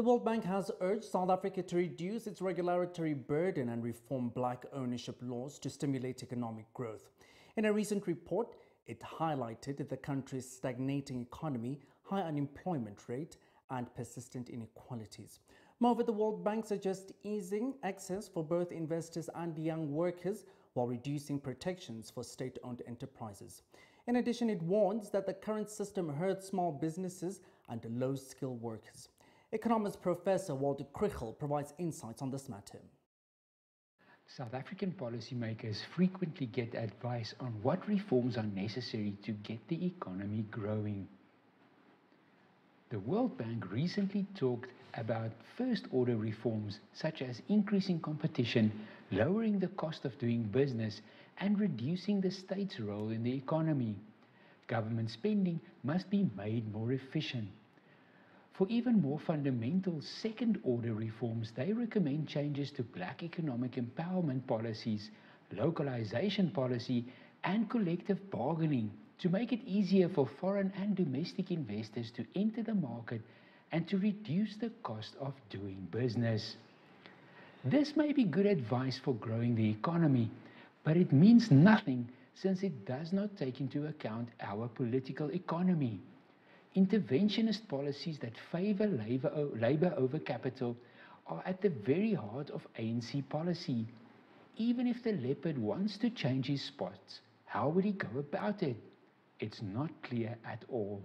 The World Bank has urged South Africa to reduce its regulatory burden and reform black ownership laws to stimulate economic growth. In a recent report, it highlighted the country's stagnating economy, high unemployment rate, and persistent inequalities. Moreover, the World Bank suggests easing access for both investors and young workers while reducing protections for state-owned enterprises. In addition, it warns that the current system hurts small businesses and low-skilled workers. Economist Professor Walter Krugell provides insights on this matter. South African policymakers frequently get advice on what reforms are necessary to get the economy growing. The World Bank recently talked about first-order reforms such as increasing competition, lowering the cost of doing business, and reducing the state's role in the economy. Government spending must be made more efficient. For even more fundamental second-order reforms, they recommend changes to black economic empowerment policies, localization policy, and collective bargaining to make it easier for foreign and domestic investors to enter the market and to reduce the cost of doing business. This may be good advice for growing the economy, but it means nothing since it does not take into account our political economy. Interventionist policies that favor labor over capital are at the very heart of ANC policy. Even if the leopard wants to change his spots, how would he go about it? It's not clear at all.